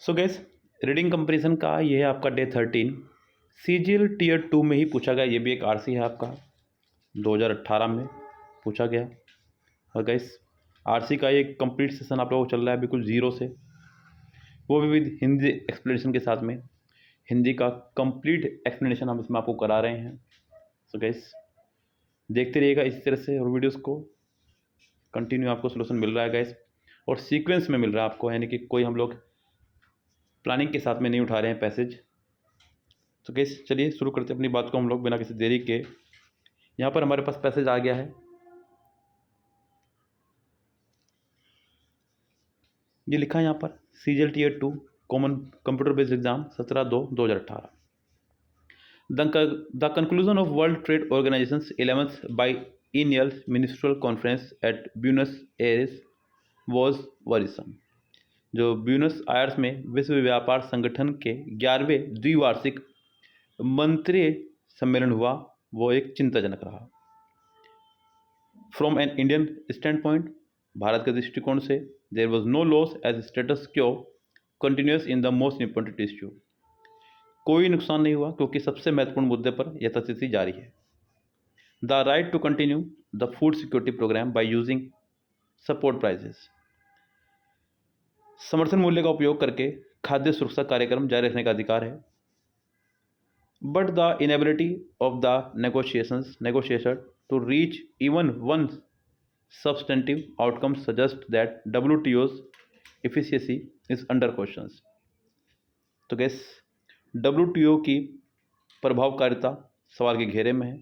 सो gas, reading comparison का ये है आपका डे 13। सीजीएल टीयर 2 में ही पूछा गया। ये भी एक आरसी है आपका 2018 में पूछा गया। और गैस, आरसी का ये कंप्लीट सेशन आप लोगों को चल रहा है बिल्कुल जीरो से, वो भी विद हिंदी एक्सप्लेनेशन के साथ में। हिंदी का कंप्लीट एक्सप्लेनेशन हम इसमें आपको करा रहे हैं। सो गैस, देखते रहिएगा इस तरह से, और वीडियोस को कंटिन्यू आपको सोल्यूशन मिल रहा है गैस, और सीक्वेंस में मिल रहा है आपको, यानी कि कोई हम लोग प्लानिंग के साथ में नहीं उठा रहे हैं पैसेज। तो गैस, चलिए शुरू करते हैं अपनी बात को हम लोग बिना किसी देरी के। यहाँ पर हमारे पास पैसेज आ गया है, ये लिखा है यहाँ पर CGL tier 2 common computer based exam 17/2/2018। The conclusion of World Trade Organization's 11th biennial ministerial conference at Buenos Aires was worrisome। जो ब्यूनस आयर्स में विश्व व्यापार संगठन के 11वें द्विवार्षिक मंत्रिय सम्मेलन हुआ, वो एक चिंताजनक रहा। From an Indian standpoint, भारत के दृष्टिकोण से, there was no loss as status quo continues in the most important issue. कोई नुकसान नहीं हुआ क्योंकि सबसे महत्वपूर्ण मुद्दे पर यथास्थिति जारी है। The right to continue the food security programme by using support prices. समर्थन मूल्य का उपयोग करके खाद्य सुरक्षा कार्यक्रम जारी रखने का अधिकार है। But the inability of the negotiator to reach even one substantive outcome suggests that WTO's efficacy is under questions। तो गैस, WTO की प्रभावकारिता सवाल के घेरे में है,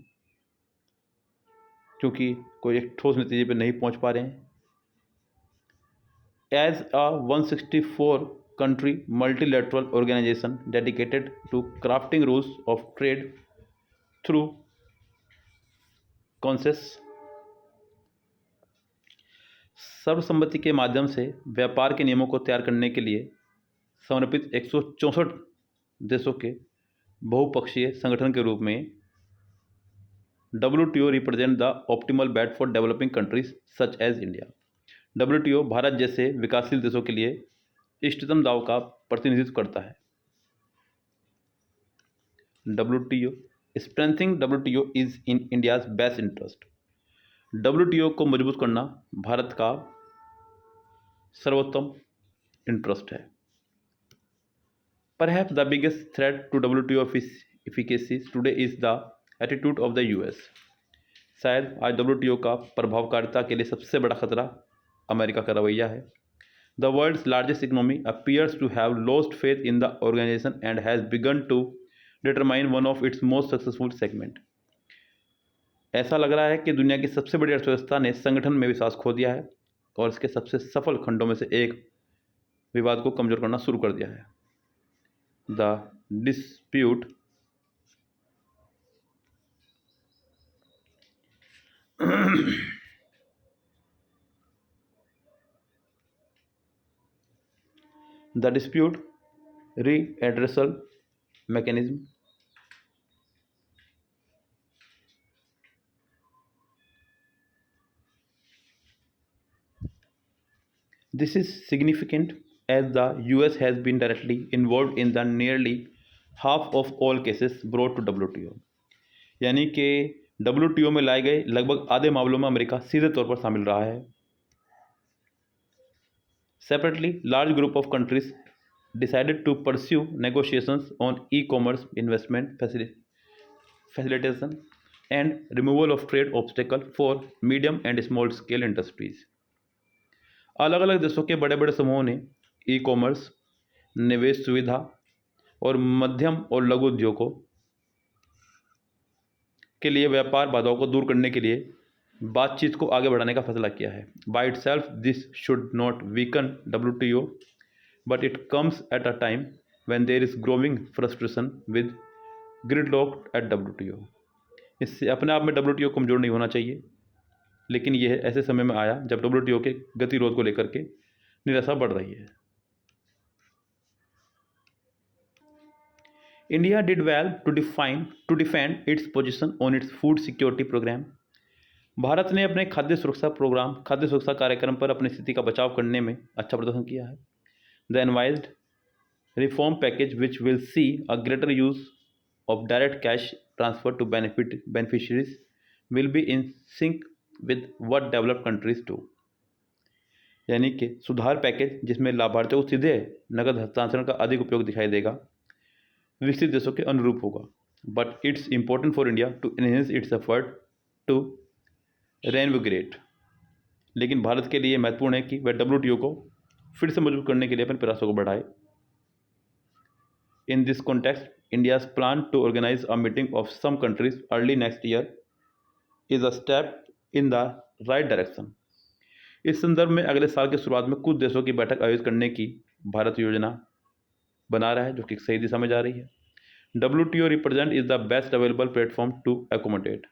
क्योंकि कोई एक ठोस नतीजे पर नहीं पहुंच पा रहे हैं। As a 164 country multilateral organization dedicated to crafting rules of trade through कॉन्सेस, सर्वसम्मति के माध्यम से व्यापार के नियमों को तैयार करने के लिए समर्पित 164 देशों के बहुपक्षीय संगठन के रूप में WTO represent the optimal bet for developing countries such as India. WTO भारत जैसे विकासशील देशों के लिए इष्टतम दाव का प्रतिनिधित्व करता है। WTO strengthening WTO is in India's best interest. WTO को मजबूत करना भारत का सर्वोत्तम इंटरेस्ट है। Perhaps the biggest threat to WTO efficacy today is the attitude of the US। शायद आज WTO का प्रभावकारिता के लिए सबसे बड़ा खतरा अमेरिका का रवैया है। The world's largest economy appears to have lost faith in the organization and has begun to determine one of its most successful segment। ऐसा लग रहा है कि दुनिया की सबसे बड़ी अर्थव्यवस्था ने संगठन में विश्वास खो दिया है और इसके सबसे सफल खंडों में से एक विवाद को कमजोर करना शुरू कर दिया है। The dispute the dispute redressal mechanism this is significant as the US has been directly involved in the nearly half of all cases brought to WTO। यानी कि WTO में लाए गए लगभग आधे मामलों में अमेरिका सीधे तौर पर शामिल रहा है। Separately, large group of countries decided to pursue negotiations on e-commerce investment facilitation and removal of trade obstacle for medium and small scale industries। अलग अलग देशों के बड़े बड़े समूहों ने ई कॉमर्स, निवेश सुविधा और मध्यम और लघु उद्योगों के लिए व्यापार बाधाओं को दूर करने के लिए बातचीत को आगे बढ़ाने का फैसला किया है। By itself this should not weaken WTO, but it comes at a time when there is growing frustration with gridlock at WTO। इससे अपने आप में WTO कमजोर नहीं होना चाहिए, लेकिन यह ऐसे समय में आया जब WTO के गतिरोध को लेकर के निराशा बढ़ रही है। India did well to defend its position on its food security programme. भारत ने अपने खाद्य सुरक्षा कार्यक्रम पर अपनी स्थिति का बचाव करने में अच्छा प्रदर्शन किया है। The envisaged reform package which will see a greater use of direct cash transfer to beneficiaries will be in sync with what developed countries do. यानी कि सुधार पैकेज जिसमें लाभार्थियों को सीधे नकद हस्तांतरण का अधिक उपयोग दिखाई देगा विकसित देशों के अनुरूप होगा। But it's important for India to enhance its effort to reinvigorate. लेकिन भारत के लिए महत्वपूर्ण है कि वह WTO को फिर से मजबूत करने के लिए अपने प्रयासों को बढ़ाए। In this context India's plan to organise a meeting of some countries early next year is a step in the right direction. इस संदर्भ में अगले साल की शुरुआत में कुछ देशों की बैठक आयोजित करने की भारत योजना बना रहा है, जो कि सही दिशा में जा रही है। WTO represent is the best available platform to accommodate.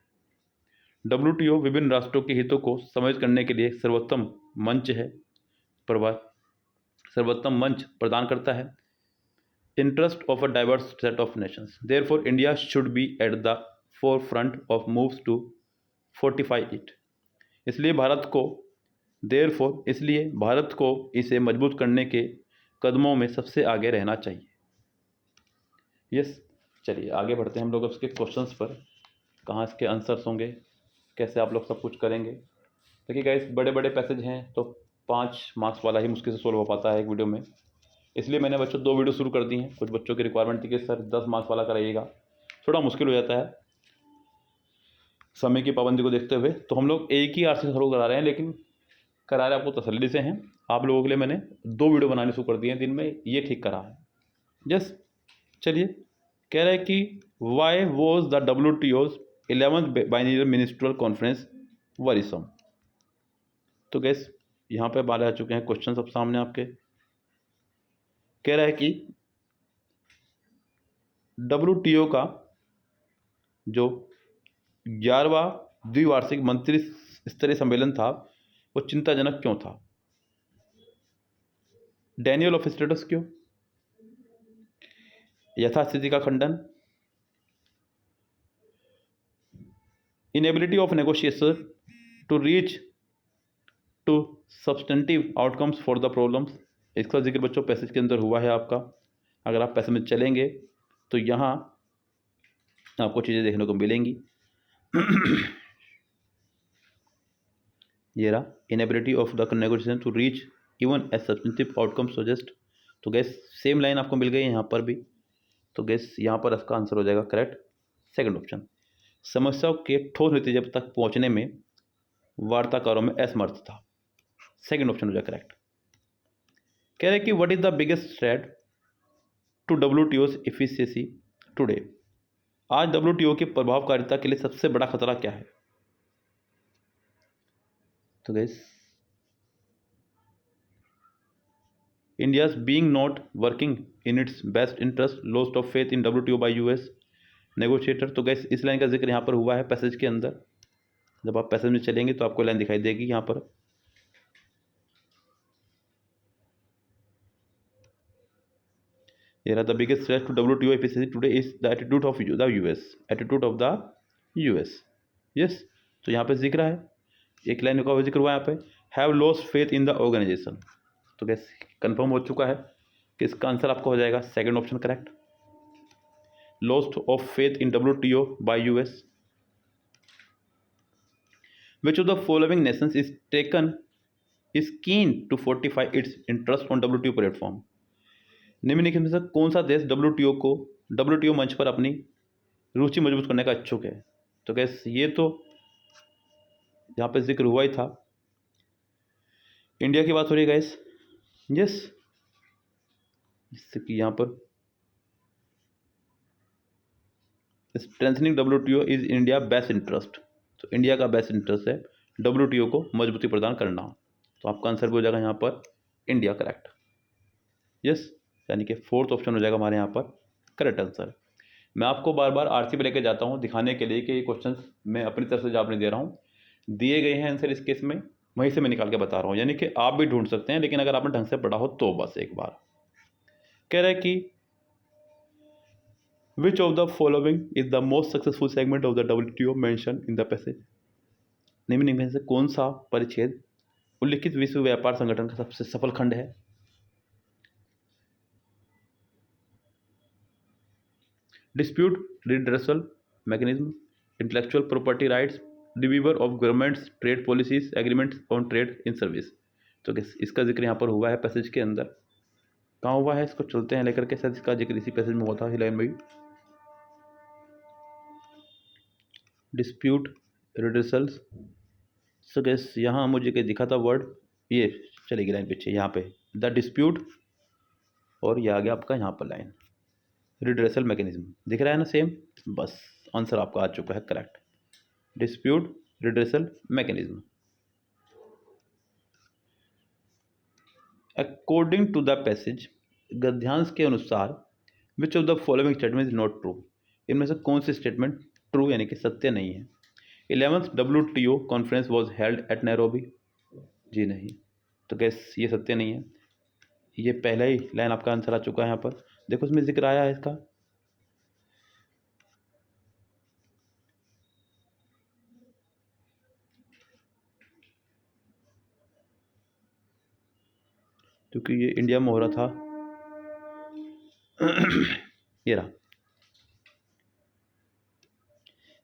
WTO विभिन्न राष्ट्रों के हितों को समायोजित करने के लिए सर्वोत्तम मंच है, सर्वोत्तम मंच प्रदान करता है। Interest of a diverse set of nations, therefore India should be at the forefront of moves to fortify it. इसलिए भारत को इसे मजबूत करने के कदमों में सबसे आगे रहना चाहिए। यस, चलिए आगे बढ़ते हैं हम लोग उसके क्वेश्चंस पर, कहाँ इसके आंसर्स होंगे, कैसे आप लोग सब कुछ करेंगे। देखिए गाइस, बड़े बड़े पैसेज हैं तो 5 मार्क्स वाला ही मुश्किल से सोल्व हो पाता है एक वीडियो में, इसलिए मैंने बच्चों 2 वीडियो शुरू कर दी हैं। कुछ बच्चों की रिक्वायरमेंट थी कि सर 10 मार्क्स वाला कराइएगा, थोड़ा मुश्किल हो जाता है समय की पाबंदी को देखते हुए, तो हम लोग एक ही RC शुरू करा रहे हैं, लेकिन करा रहे आपको तसल्ली से हैं। आप लोगों के लिए मैंने 2 वीडियो बनाने शुरू कर दिए हैं दिन में, ये ठीक करा है। यस, चलिए, कह रहा है कि why was the WTO's 11th biennial ministerial conference worrisome. तो गैस यहाँ पे बात आ चुके हैं क्वेश्चन सब सामने आपके। कह रहा है कि WTO का जो 11वां द्विवार्षिक मंत्री स्तरीय सम्मेलन था वो चिंताजनक क्यों था? डेनियल ऑफ स्टेटस क्यों? यथास्थिति का खंडन, inability of negotiation to reach to substantive outcomes for the problems. इसका जिक्र बच्चों पैसेज के अंदर हुआ है आपका। अगर आप पैसेज में चलेंगे तो यहाँ आपको चीज़ें देखने को मिलेंगी। ये रहा, inability of the negotiation to reach even a substantive outcome suggest. तो गैस सेम लाइन आपको मिल गई है यहाँ पर भी, तो गैस यहाँ पर इसका आंसर हो जाएगा करेक्ट सेकंड ऑप्शन। समस्याओं के ठोस नतीजे तक पहुँचने में वार्ताकारों में असमर्थ था, सेकंड ऑप्शन हो जाएगा करेक्ट। कह रहे कि what is the biggest threat to WTO's efficiency today. आज WTO की प्रभावकारिता के लिए सबसे बड़ा खतरा क्या है? तो guess India's being not working in its best interest, lost of faith in WTO by US negotiator. तो गैस इस लाइन का जिक्र यहाँ पर हुआ है पैसेज के अंदर। जब आप पैसेज में चलेंगे तो आपको लाइन दिखाई देगी यहाँ पर। The biggest threat to WTO efficiency today is the attitude of the US। Yes, तो यहाँ पे जिक्र है, एक लाइन का जिक्र हुआ यहाँ पे, have lost faith in the organisation. तो गैस कंफर्म हो चुका है कि इसका आंसर आपका हो जाएगा second option correct, lost of faith in WTO by US। Which of the following nations is keen to fortify its interest on WTO platform. निम्नलिखित में से कौन सा देश WTO मंच पर अपनी रुचि मजबूत करने का इच्छुक है? तो गैस ये तो यहाँ पे जिक्र हुआ ही था, इंडिया की बात हो रही है गैस। यस, जिससे कि यहाँ पर strengthening WTO is India best interest. तो इंडिया का बेस्ट इंटरेस्ट है WTO को मजबूती प्रदान करना। तो आपका आंसर भी हो जाएगा यहाँ पर इंडिया करेक्ट। यस, यानी कि फोर्थ ऑप्शन हो जाएगा हमारे यहाँ पर करेक्ट आंसर। मैं आपको बार बार RC पे लेके जाता हूँ दिखाने के लिए कि ये क्वेश्चन मैं अपनी तरफ से जवाब नहीं दे रहा हूँ, दिए गए हैं आंसर इस केस में, वहीं से मैं निकाल के बता रहा हूँ। यानी कि आप भी ढूंढ सकते हैं, लेकिन अगर आपने ढंग से पढ़ा हो तो बस एक बार। कह रहा है कि Which of the following is the most successful segment of the WTO mentioned in the passage। निम्न में से कौन सा परिच्छेद उल्लिखित विश्व व्यापार संगठन का सबसे सफल खंड है? Dispute redressal mechanism, intellectual property rights, deliver of governments, trade policies, agreements on trade in service. तो इसका जिक्र यहाँ पर हुआ है पैसेज के अंदर। कहाँ हुआ है, इसको चलते हैं लेकर के, शायद इसका जिक्र इसी पैसेज में हुआ था, लाइन में भी। डिस्प्यूट रिड्रेसल्स, सो गैस यहाँ मुझे क्या दिखा था वर्ड, ये चलेगी लाइन पीछे, यहाँ पे द डिस्प्यूट, और ये आ गया आपका यहाँ पर लाइन रिड्रेसल मैकेनिज्म, दिख रहा है ना सेम। बस आंसर आपका आ चुका है correct, dispute redressal mechanism. According to the passage, गद्यांश के अनुसार, which of the following statement is not true, इनमें से कौन सी स्टेटमेंट ट्रू यानी कि सत्य नहीं है। 11th WTO conference was held at Nairobi, जी नहीं, तो गैस ये सत्य नहीं है। ये पहला ही लाइन आपका आंसर आ चुका है यहाँ पर, देखो इसमें जिक्र आया है इसका। क्योंकि ये इंडिया में हो रहा था ये रहा,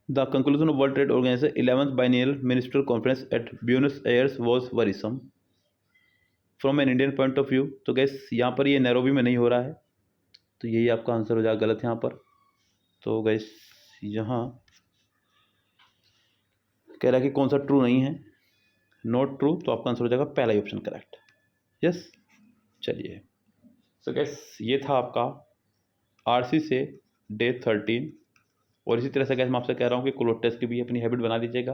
the conclusion of World Trade Organization 11th biennial ministerial conference at Buenos Aires was worrisome from an Indian point of view. तो गैस यहाँ पर ये नैरोबी में नहीं हो रहा है, तो यही आपका आंसर हो जाएगा गलत यहाँ पर। तो गैस यहाँ कह रहा है कि कौन सा ट्रू नहीं है, नॉट ट्रू, तो आपका आंसर हो जाएगा पहला ही ऑप्शन करेक्ट। यस, चलिए, तो गैस ये था आपका आरसी से डे 13। और इसी तरह से गैस मैं आपसे कह रहा हूँ कि क्लोज टेस्ट की भी अपनी हैबिट बना लीजिएगा,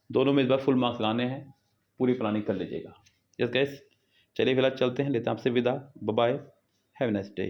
दोनों में इस बार फुल मार्क्स लाने हैं, पूरी प्लानिंग कर लीजिएगा। यस गैस, चलिए फिलहाल चलते हैं, लेते हैं आपसे विदा, bye bye, have a nice day.